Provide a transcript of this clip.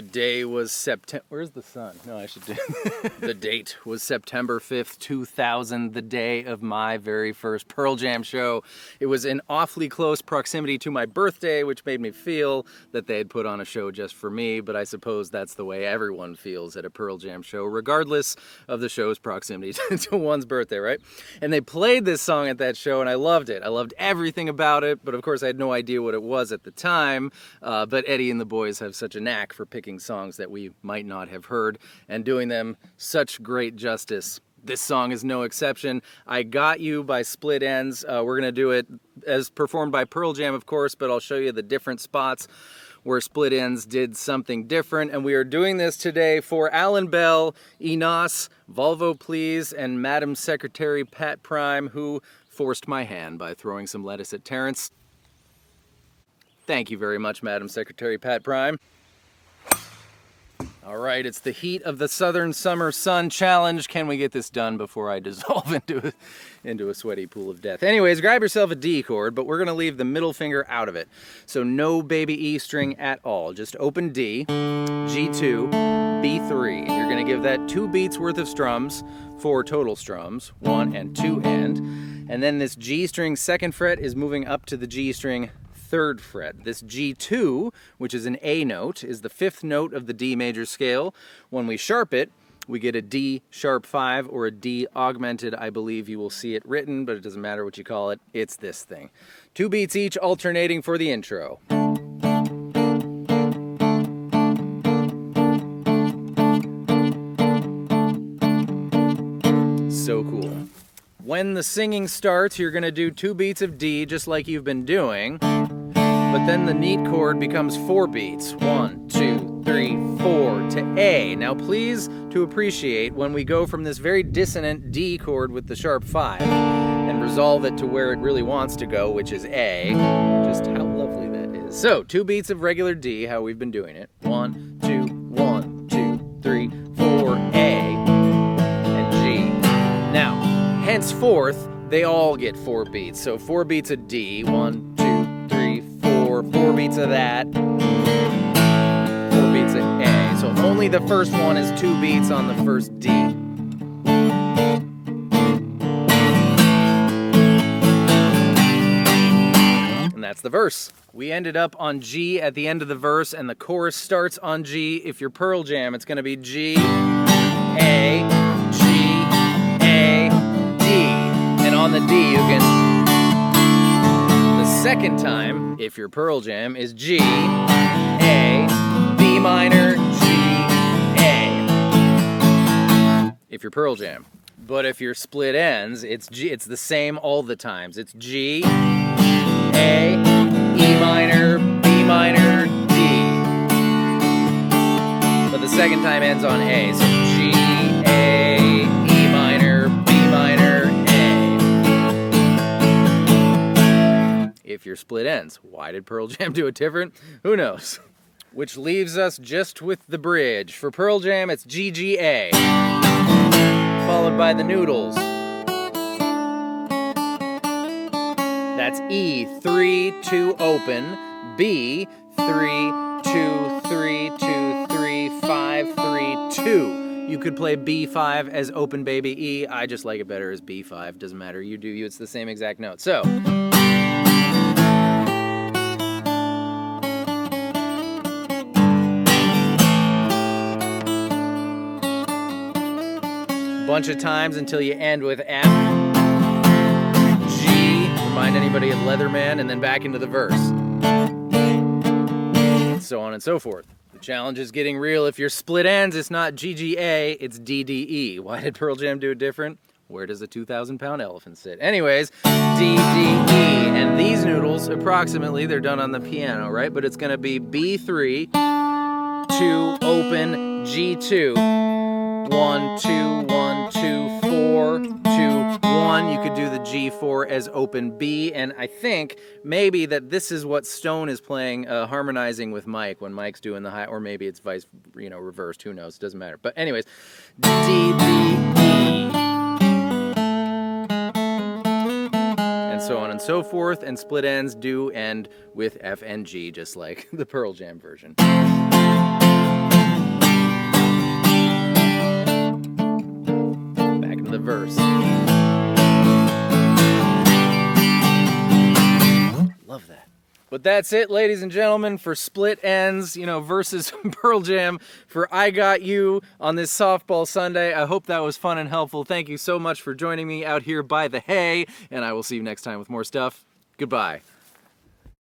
The day was September. Where's the sun? No, I should do. The date was September 5th, 2000, the day of my very first Pearl Jam show. It was in awfully close proximity to my birthday, which made me feel that they had put on a show just for me, but I suppose that's the way everyone feels at a Pearl Jam show, regardless of the show's proximity to one's birthday, right? And they played this song at that show, and I loved it. I loved everything about it, but of course I had no idea what it was at the time, but Eddie and the boys have such a knack for picking songs that we might not have heard and doing them such great justice. This song is no exception. I Got You by Split Enz. We're going to do it as performed by Pearl Jam, of course, but I'll show you the different spots where Split Enz did something different. And we are doing this today for Alan Bell, Enos, Volvo Please, and Madam Secretary Pat Prime, who forced my hand by throwing some lettuce at Terrence. Thank you very much, Madam Secretary Pat Prime. All right, it's the heat of the Southern Summer Sun Challenge. Can we get this done before I dissolve into a sweaty pool of death? Anyways, grab yourself a D chord, but we're going to leave the middle finger out of it. So no baby E string at all. Just open D, G2, B3. And you're going to give that 2 beats worth of strums, 4 total strums, 1 and 2 and then this G string 2nd fret is moving up to the G string 3rd fret. This G2, which is an A note, is the 5th note of the D major scale. When we sharp it, we get a D sharp 5 or a D augmented. I believe you will see it written, but it doesn't matter what you call it. It's this thing. 2 beats each, alternating for the intro. So cool. When the singing starts, you're going to do 2 beats of D, just like you've been doing. But then the neat chord becomes 4 beats. 1, 2, 3, 4 to A. Now please to appreciate when we go from this very dissonant D chord with the sharp 5 and resolve it to where it really wants to go, which is A. Just how lovely that is. So 2 beats of regular D, how we've been doing it. 1, 2, 1, 2, 3, 4, A, and G. Now, henceforth, they all get 4 beats. So 4 beats of D, 1, 2, 3, 4, 4 beats of that, 4 beats of A. So only the first one is 2 beats on the first D. And that's the verse. We ended up on G at the end of the verse, and the chorus starts on G. If you're Pearl Jam, it's going to be G, A, G, A, D. And on the D, you can... The second time, if you're Pearl Jam, is G, A, B minor, G, A. If you're Pearl Jam. But if you're Split Enz, it's G. It's the same all the times. It's G, A, E minor, B minor, D. But the second time ends on A. So G, A, E minor, B minor, if you're Split Enz. Why did Pearl Jam do it different? Who knows? Which leaves us just with the bridge. For Pearl Jam, it's GGA, followed by the noodles. That's E, 3, 2, open, B, 3, 2, 3, 2, 3, 5, 3, 2. You could play B5 as open baby E. I just like it better as B5. Doesn't matter. You do you. It's the same exact note. So... bunch of times until you end with F, G, remind anybody of Leatherman, and then back into the verse. So on and so forth. The challenge is getting real. If you're Split Enz, it's not GGA, it's DDE. Why did Pearl Jam do it different? Where does a 2,000-pound elephant sit? Anyways, DDE. And these noodles, approximately, they're done on the piano, right? But it's going to be B3, 2, open, G2, 1, 2, 1, 2, 4, 2, 1. You could do the G4 as open B, and I think maybe that this is what Stone is playing, harmonizing with Mike when Mike's doing the high, or maybe it's vice, reversed. Who knows? Doesn't matter. But anyways, D, D, E. And so on and so forth, and Split Enz do end with F and G, just like the Pearl Jam version. the verse. Love that. But that's it, ladies and gentlemen, for Split Enz, versus Pearl Jam for I Got You on this softball Sunday. I hope that was fun and helpful. Thank you so much for joining me out here by the hay, and I will see you next time with more stuff. Goodbye.